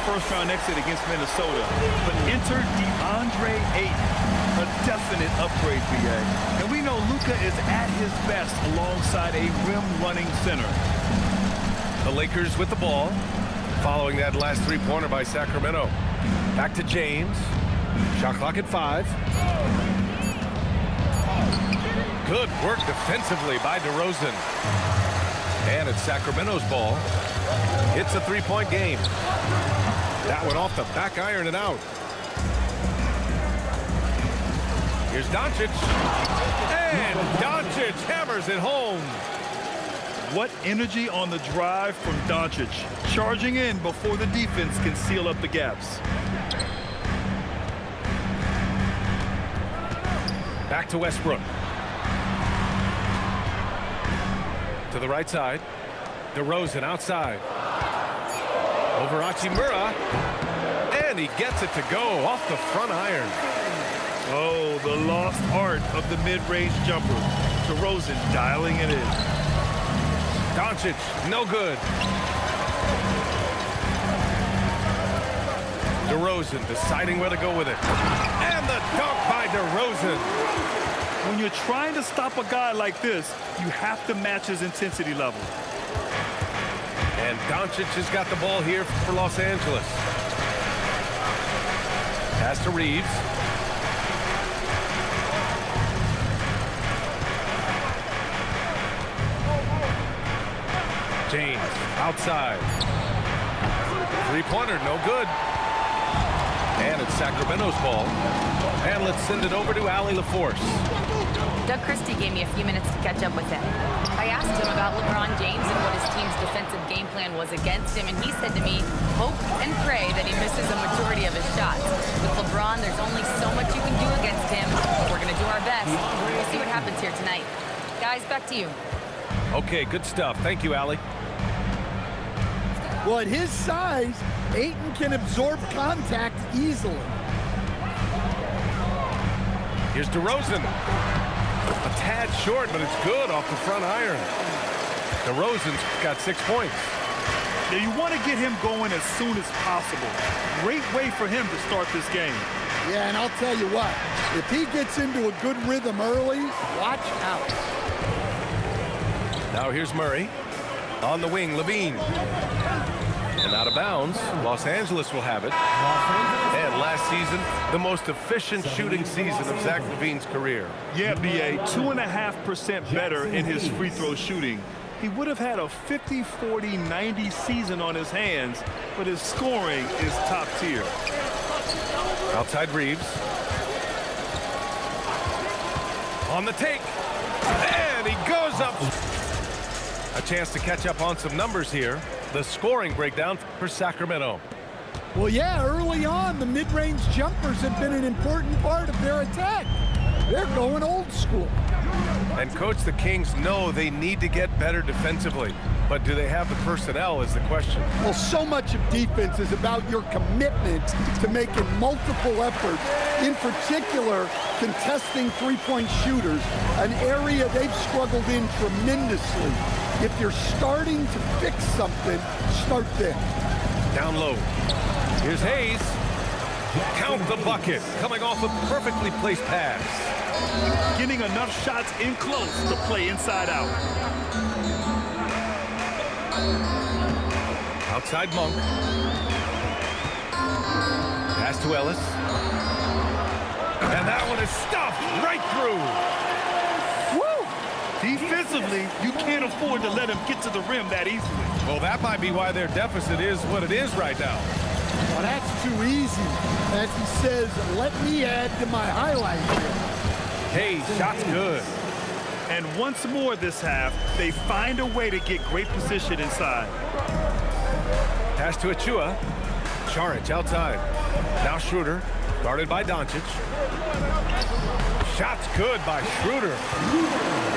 first-round exit against Minnesota, but enter DeAndre Ayton, a definite upgrade, BA. And we know Luka is at his best alongside a rim-running center. The Lakers with the ball, following that last three-pointer by Sacramento. Back to James. Shot clock at 5. Good work defensively by DeRozan. And it's Sacramento's ball. It's a three-point game. That one off the back iron and out. Here's Doncic. And Doncic hammers it home. What energy on the drive from Doncic, charging in before the defense can seal up the gaps. Back to Westbrook. To the right side. DeRozan outside. Over Hachimura. And he gets it to go off the front iron. Oh, the lost art of the mid-range jumper. DeRozan dialing it in. Doncic, no good. DeRozan deciding where to go with it. And the dunk by DeRozan. When you're trying to stop a guy like this, you have to match his intensity level. And Doncic has got the ball here for Los Angeles. Pass to Reeves. James outside. Three-pointer, no good. And it's Sacramento's ball. And let's send it over to Allie LaForce. Doug Christie gave me a few minutes to catch up with him. I asked him about LeBron James and what his team's defensive game plan was against him, and he said to me, hope and pray that he misses a majority of his shots. With LeBron, there's only so much you can do against him. We're going to do our best. We'll see what happens here tonight. Guys, back to you. Okay, good stuff. Thank you, Allie. Well, at his size, Ayton can absorb contact easily. Here's DeRozan. A tad short, but it's good off the front iron. DeRozan's got 6 points. Now, you want to get him going as soon as possible. Great way for him to start this game. Yeah, and I'll tell you what, if he gets into a good rhythm early, watch out. Now here's Murray. On the wing, Levine. And out of bounds, Los Angeles will have it. And last season, the most efficient shooting season of Zach LaVine's career. Yeah, BA, 2.5% better in his free throw shooting. He would have had a 50, 40, 90 season on his hands, but his scoring is top tier. Outside Reeves. On the take. And he goes up. A chance to catch up on some numbers here. The scoring breakdown for Sacramento. Well, yeah, early on, the mid-range jumpers have been an important part of their attack. They're going old school. And, Coach, the Kings know they need to get better defensively. But do they have the personnel is the question. Well, so much of defense is about your commitment to making multiple efforts, in particular, contesting three-point shooters, an area they've struggled in tremendously. If you're starting to fix something, start there. Down low. Here's Hayes. Count the bucket. Coming off a perfectly placed pass. Getting enough shots in close to play inside out. Outside Monk. Pass to Ellis. And that one is stuffed right through. Defensively, you can't afford to let him get to the rim that easily. Well, that might be why their deficit is what it is right now. Well, that's too easy. As he says, let me add to my highlight reel. Hey, shot's good. And once more this half, they find a way to get great position inside. Pass to Achua. Charic outside. Now Schroeder, guarded by Doncic. Shot's good by Schroeder.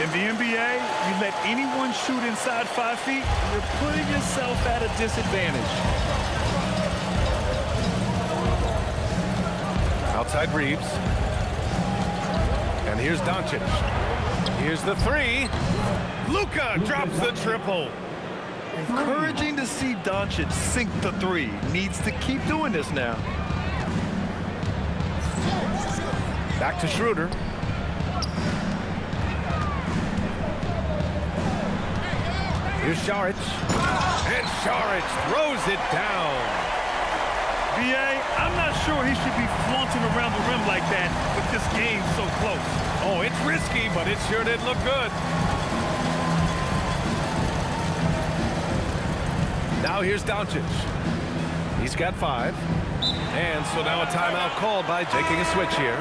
In the NBA, you let anyone shoot inside 5 feet, you're putting yourself at a disadvantage. Outside Reeves. And here's Doncic. Here's the three. Luka drops the triple. Encouraging to see Doncic sink the three. Needs to keep doing this now. Back to Schroeder. Here's Šarić. And Šarić throws it down. B.A., I'm not sure he should be flaunting around the rim like that with this game so close. Oh, it's risky, but it sure did look good. Now here's Doncic. He's got 5. And so now a timeout called by taking a switch here.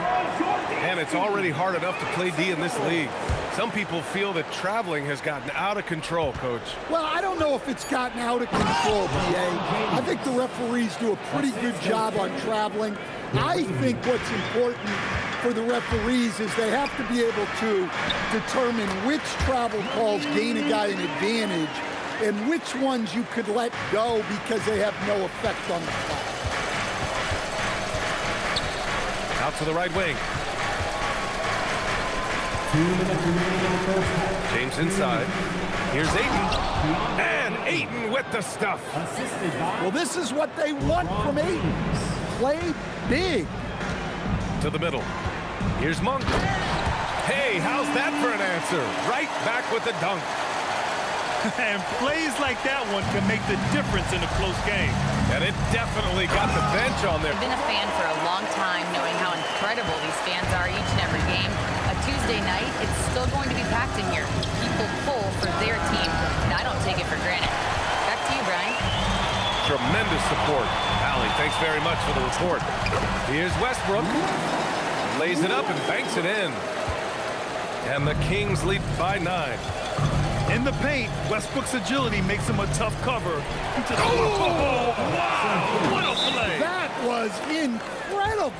And it's already hard enough to play D in this league. Some people feel that traveling has gotten out of control, Coach. Well, I don't know if it's gotten out of control, B.A. I think the referees do a pretty good job on traveling. I think what's important for the referees is they have to be able to determine which travel calls gain a guy an advantage and which ones you could let go because they have no effect on the clock. Out to the right wing. James inside. Here's Ayton. And Ayton with the stuff. Well, this is what they want from Ayton. Play big. To the middle. Here's Monk. Hey, how's that for an answer? Right back with the dunk. And plays like that one can make the difference in a close game. And it definitely got the bench on there. I've been a fan for a long time, knowing how incredible these fans are each and every game. A Tuesday night, it's still going to be packed in here. People pull for their team, and I don't take it for granted. Back to you, Brian. Tremendous support. Allie, thanks very much for the report. Here's Westbrook. Lays it up and banks it in. And the Kings lead by 9. In the paint, Westbrook's agility makes him a tough cover. He just, oh, wow, what a play. That was incredible.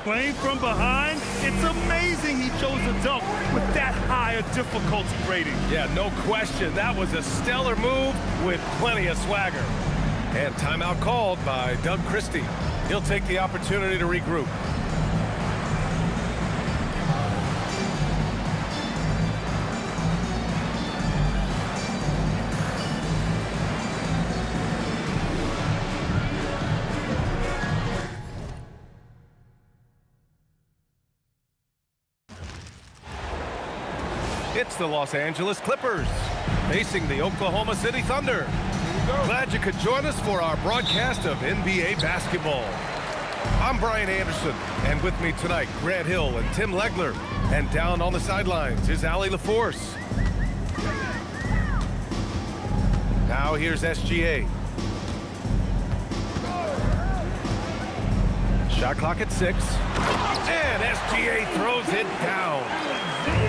Playing from behind, it's amazing he chose a dunk with that high a difficulty rating. Yeah, no question. That was a stellar move with plenty of swagger. And timeout called by Doug Christie. He'll take the opportunity to regroup. It's the Los Angeles Clippers facing the Oklahoma City Thunder. Glad you could join us for our broadcast of NBA basketball. I'm Brian Anderson, and with me tonight, Grant Hill and Tim Legler. And down on the sidelines is Allie LaForce. Now here's SGA. Shot clock at 6. And SGA throws it down.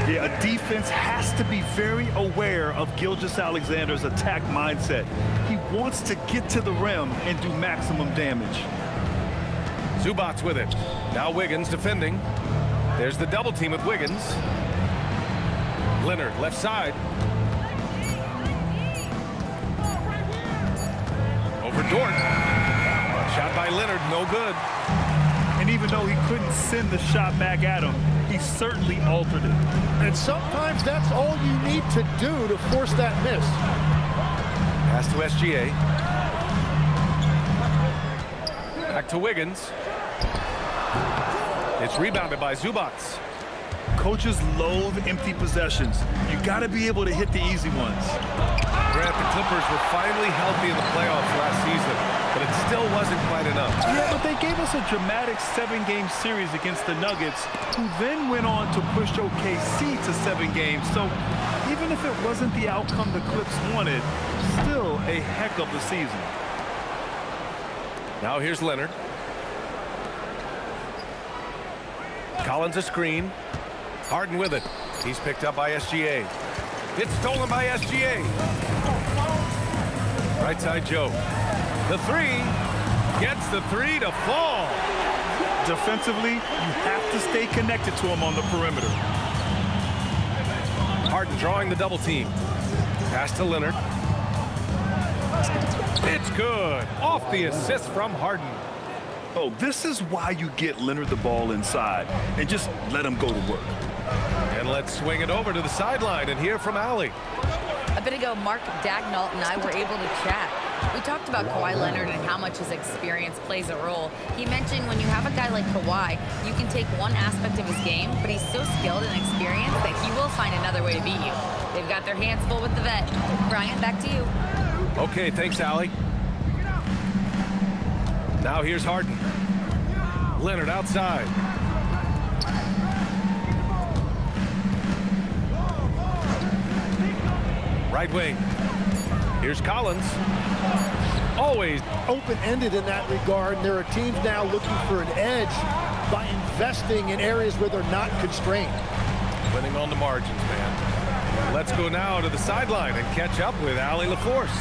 Yeah, a defense has to be very aware of Gilgeous-Alexander's attack mindset. He wants to get to the rim and do maximum damage. Zubac's with it. Now Wiggins defending. There's the double team with Wiggins. Leonard left side. Over Dort. Shot by Leonard, no good. And even though he couldn't send the shot back at him, he certainly altered it. And sometimes that's all you need to do to force that miss. Pass to SGA. Back to Wiggins. It's rebounded by Zubac. Coaches loathe empty possessions. You got to be able to hit the easy ones. Grant, the Clippers were finally healthy in the playoffs last season, but it still wasn't quite enough. Yeah, but they gave us a dramatic 7-game series against the Nuggets, who then went on to push OKC to 7 games. So even if it wasn't the outcome the Clips wanted, still a heck of a season. Now here's Leonard. Collins a screen. Harden with it. He's picked up by SGA. It's stolen by SGA. Right side Joe. The three. Gets the three to fall. Defensively, you have to stay connected to him on the perimeter. Harden drawing the double team. Pass to Leonard. It's good. Off the assist from Harden. Oh, this is why you get Leonard the ball inside and just let him go to work. And let's swing it over to the sideline and hear from Allie. A bit ago, Mark Dagnall and I were able to chat. We talked about Kawhi Leonard and how much his experience plays a role. He mentioned when you have a guy like Kawhi, you can take one aspect of his game, but he's so skilled and experienced that he will find another way to beat you. They've got their hands full with the vet. Brian, back to you. Okay, thanks, Allie. Now here's Harden. Leonard outside. Right wing. Here's Collins. Always Open-ended in that regard, and there are teams now looking for an edge by investing in areas where they're not constrained. winning on the margins, man. Let's go now to the sideline and catch up with Allie LaForce.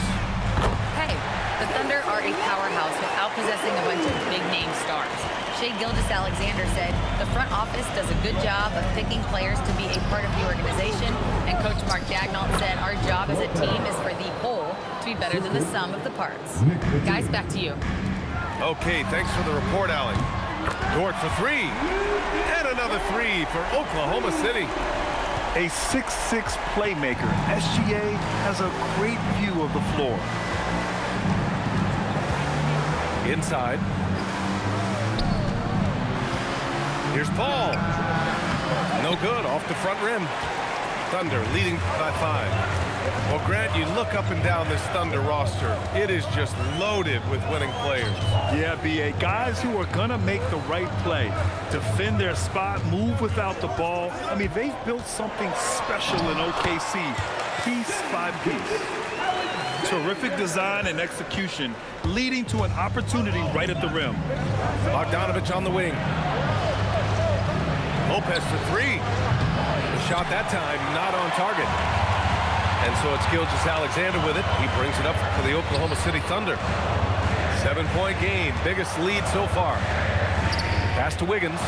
Hey, the Thunder are a powerhouse without possessing a bunch of big-name stars. Shai Gilgeous-Alexander said the front office does a good job of picking players to be a part of the organization, and Coach Mark Dagnall said our job as a team is for the whole to be better than the sum of the parts. Guys, back to you. Okay, thanks for the report, Allie. Dort for three, and another three for Oklahoma City. A 6'6" playmaker, SGA has a great view of the floor. Inside. Here's Paul. No good, off the front rim. Thunder leading by 5. Well, Grant, you look up and down this Thunder roster. It is just loaded with winning players. Yeah, B.A. Guys who are going to make the right play, defend their spot, move without the ball. I mean, they've built something special in OKC, piece by piece. Terrific design and execution, leading to an opportunity right at the rim. Bogdanovich on the wing. Lopez for three. The shot that time not on target. And so it's Gilgeous-Alexander with it. He brings it up for the Oklahoma City Thunder. 7-point game, biggest lead so far. Pass to Wiggins.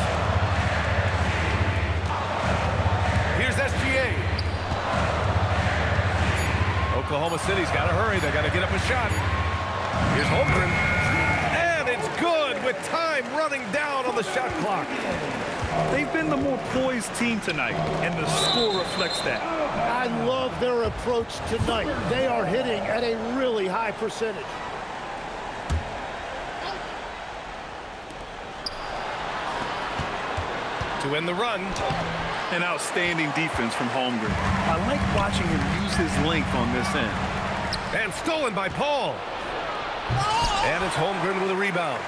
Here's SGA. Oklahoma City's got to hurry. They got to get up a shot. Here's Holmgren. And it's good with time running down on the shot clock. They've been the more poised team tonight, and the score reflects that. I love their approach tonight. They are hitting at a really high percentage. To end the run. An outstanding defense from Holmgren. I like watching him use his length on this end. And stolen by Paul. And it's Holmgren with a rebound.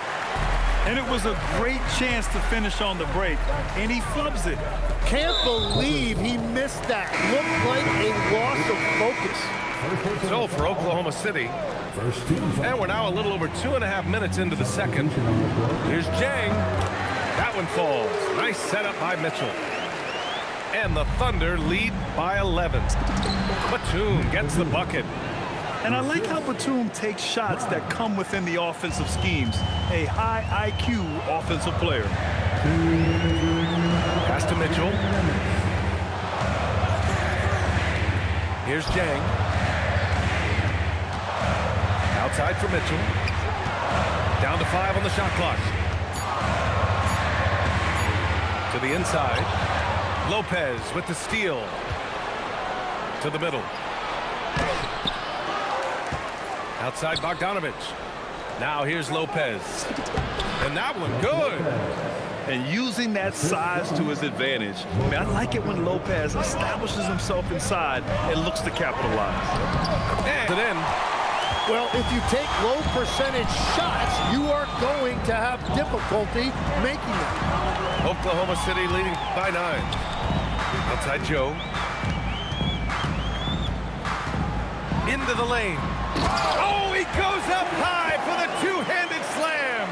And it was a great chance to finish on the break, and he flubs it. Can't believe he missed that. Looked like a loss of focus. So for Oklahoma City, and we're now a little over 2.5 minutes into the second. Here's Jang. That one falls. Nice setup by Mitchell. And the Thunder lead by 11. Batum gets the bucket. And I like how Batum takes shots that come within the offensive schemes. A high IQ offensive player. Pass to Mitchell. Here's Jang. Outside for Mitchell. Down to 5 on the shot clock. To the inside. Lopez with the steal. To the middle. Outside Bogdanovich. Now here's Lopez. And that one good. And using that size to his advantage. I mean, I like it when Lopez establishes himself inside and looks to capitalize. And in. Well, if you take low percentage shots, you are going to have difficulty making them. Oklahoma City leading by 9. Outside Joe. Into the lane. Oh, he goes up high for the two-handed slam.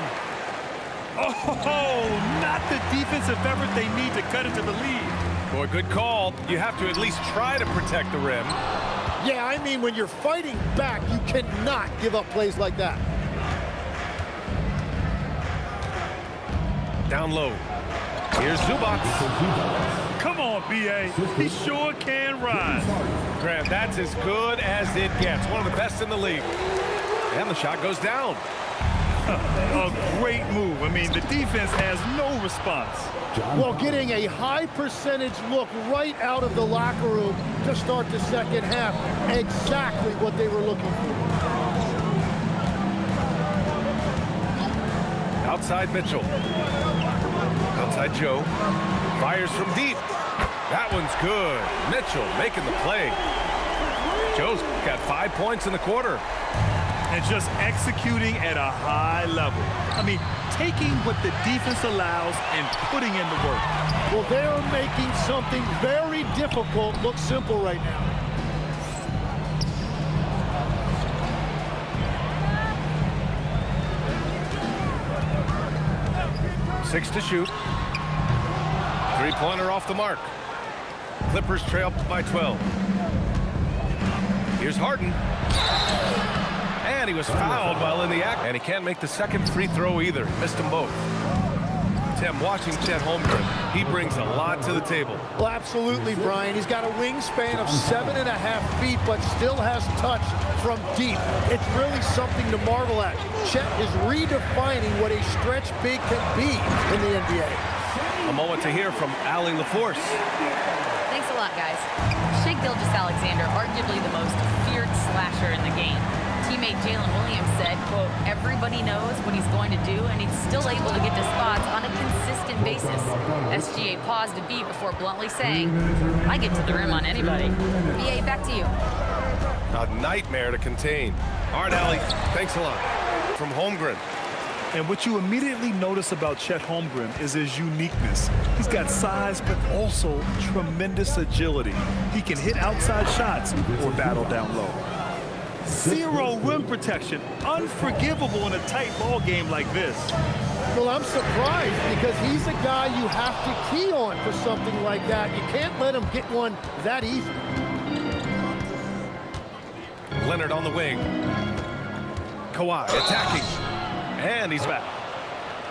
Oh, not the defensive effort they need to cut into the lead. Boy, good call. You have to at least try to protect the rim. Yeah, I mean, when you're fighting back, you cannot give up plays like that. Down low. Here's Zubac. Come on, B.A. He sure can rise. Grant, that's as good as it gets. One of the best in the league. And the shot goes down. A great move. I mean, the defense has no response. Well, getting a high percentage look right out of the locker room to start the second half. Exactly what they were looking for. Outside Mitchell. Outside Joe. Fires from deep. That one's good. Mitchell making the play. Joe's got 5 points in the quarter. And just executing at a high level. I mean, taking what the defense allows and putting in the work. Well, they're making something very difficult look simple right now. Six to shoot. Three-pointer off the mark. Clippers trail by 12. Here's Harden. And he was fouled while in the act. And he can't make the second free throw either. Missed them both. Tim, watching Chet Holmgren, he brings a lot to the table. Well, absolutely, Brian. He's got a wingspan of 7.5 feet, but still has touch from deep. It's really something to marvel at. Chet is redefining what a stretch big can be in the NBA. A moment to hear from Allie LaForce. Thanks a lot, guys. Shai Gilgeous-Alexander, arguably the most feared slasher in the game. Teammate Jalen Williams said, quote, everybody knows what he's going to do, and he's still able to get to spots on a consistent basis. SGA paused a beat before bluntly saying, I get to the rim on anybody. BA, back to you. A nightmare to contain. All right, Allie, thanks a lot. From Holmgren. And what you immediately notice about Chet Holmgren is his uniqueness. He's got size, but also tremendous agility. He can hit outside shots or battle down low. Zero rim protection. Unforgivable in a tight ball game like this. Well, I'm surprised because he's a guy you have to key on for something like that. You can't let him get one that easy. Leonard on the wing. Kawhi attacking. And he's back.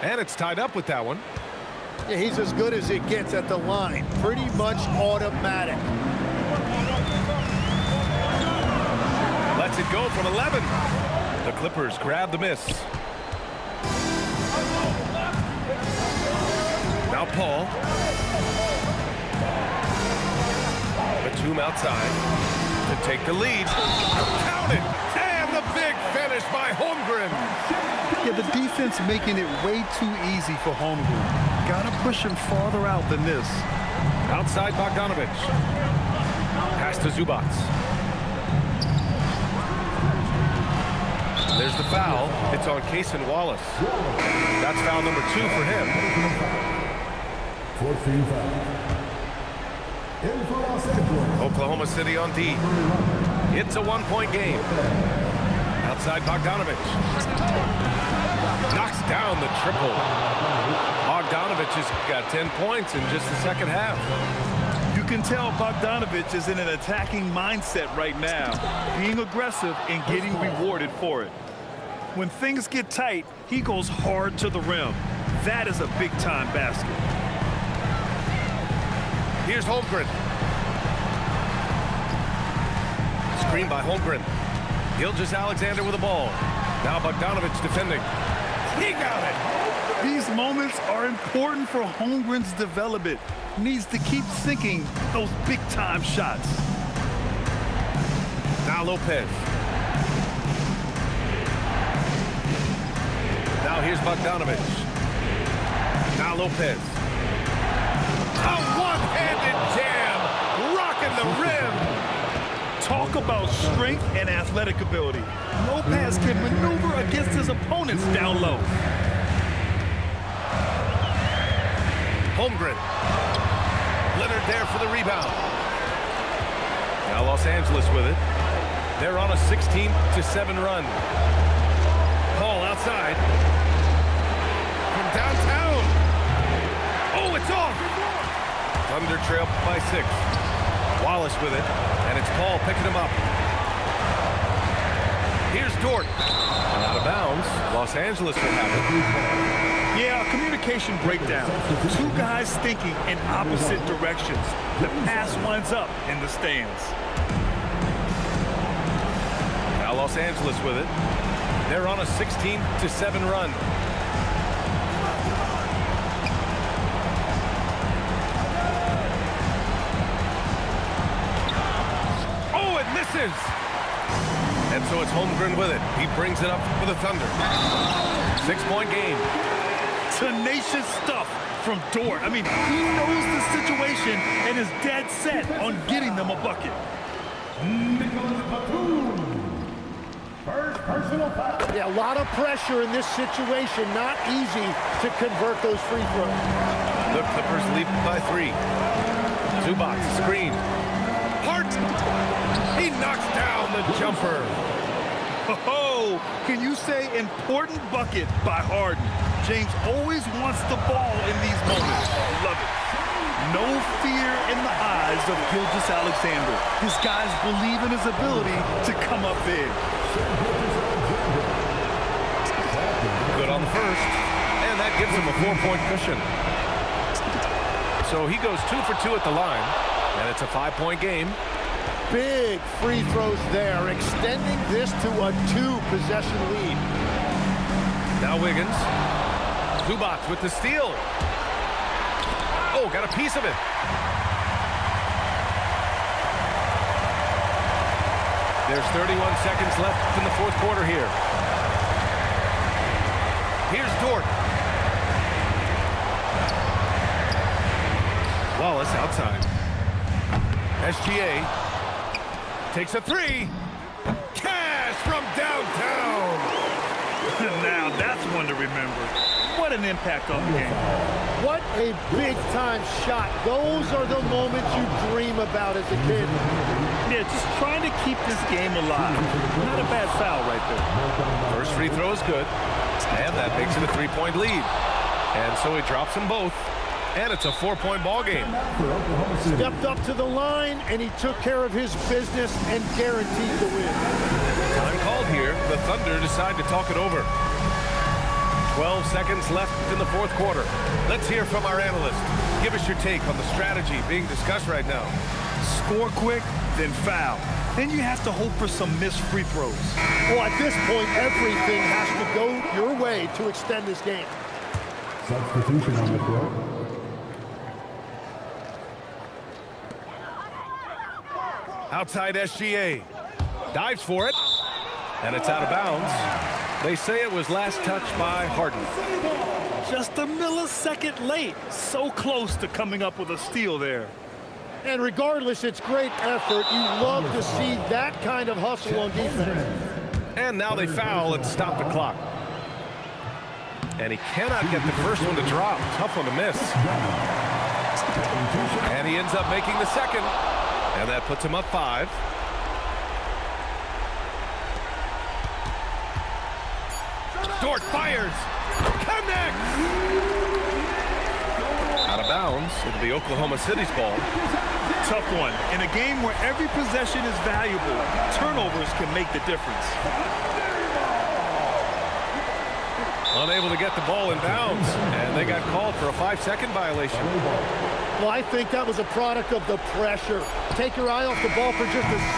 And it's tied up with that one. Yeah, he's as good as it gets at the line. Pretty much automatic. Lets it go from 11. The Clippers grab the miss. Now Paul. Batum outside to take the lead. Count it! And the big finish by Holmgren. Yeah, the defense making it way too easy for Holmgren. Gotta push him farther out than this. Outside Bogdanovich. Pass to Zubats. There's the foul. It's on Cason Wallace. That's foul number 2 for him. 14 foul. In for Los Angeles. Oklahoma City on D. It's a 1-point game. Outside Bogdanovich. Knocks down the triple. Bogdanovich has got 10 points in just the second half. You can tell Bogdanovich is in an attacking mindset right now, being aggressive and getting rewarded for it. When things get tight, he goes hard to the rim. That is a big-time basket. Here's Holmgren. Screen by Holmgren. Gilgeous-Alexander with the ball. Now Bogdanovich defending. He got it! These moments are important for Holmgren's development. Needs to keep sinking those big-time shots. Now Lopez. Now here's Bogdanovich. Now Lopez. A one-handed jam, rocking the rim. Talk about strength and athletic ability. Lopez can maneuver against his opponents down low. Holmgren. Leonard there for the rebound. Now Los Angeles with it. They're on a 16-7 run. Paul outside. From downtown. Oh, it's off. Thunder trail by 6. Wallace with it, and it's Paul picking him up. Here's Dort. And out of bounds. Los Angeles will have it. Yeah, a communication breakdown. Two guys thinking in opposite directions. The pass winds up in the stands. Now Los Angeles with it. They're on a 16-7 run. Oh, it misses! And so it's Holmgren with it. He brings it up for the Thunder. 6-point game. Tenacious stuff from Dort. I mean, he knows the situation and is dead set on getting them a bucket. First personal foul. Yeah, a lot of pressure in this situation. Not easy to convert those free throws. The Clippers lead by 3. Zubac, screen. Hart! He knocks down the jumper. Oh, can you say important bucket by Harden? James always wants the ball in these moments. Love it. No fear in the eyes of Gilgeous-Alexander. His guys believe in his ability to come up big. Good on the first, and that gives him a 4-point cushion. So he goes 2 for 2 at the line, and it's a 5-point game. Big free throws there, extending this to a 2-possession lead. Now Wiggins. Zubac with the steal. Oh, got a piece of it. There's 31 seconds left in the fourth quarter here. Here's Dort. Wallace outside. SGA takes a 3. Cash from downtown. Now that's one to remember. What an impact on the game. What a big-time shot. Those are the moments you dream about as a kid. Yeah, just trying to keep this game alive. Not a bad foul right there. First free throw is good, and that makes it a 3-point lead. And so he drops them both, and it's a 4-point ball game. Stepped up to the line, and he took care of his business and guaranteed the win. Time called here. The Thunder decide to talk it over. 12 seconds left in the fourth quarter. Let's hear from our analyst. Give us your take on the strategy being discussed right now. Score quick, then foul. Then you have to hope for some missed free throws. Well, at this point, everything has to go your way to extend this game. Substitution on the floor. Outside SGA. Dives for it. And it's out of bounds. They say it was last touched by Harden. Just a millisecond late. So close to coming up with a steal there. And regardless, it's great effort. You love to see that kind of hustle on defense. And now they foul and stop the clock. And he cannot get the first one to drop. Tough one to miss. And he ends up making the second. And that puts him up 5. Dort fires. Connects. Out of bounds. It'll be Oklahoma City's ball. Tough one. In a game where every possession is valuable, turnovers can make the difference. Unable to get the ball in bounds. And they got called for a 5-second violation. Well, I think that was a product of the pressure. Take your eye off the ball for just a second.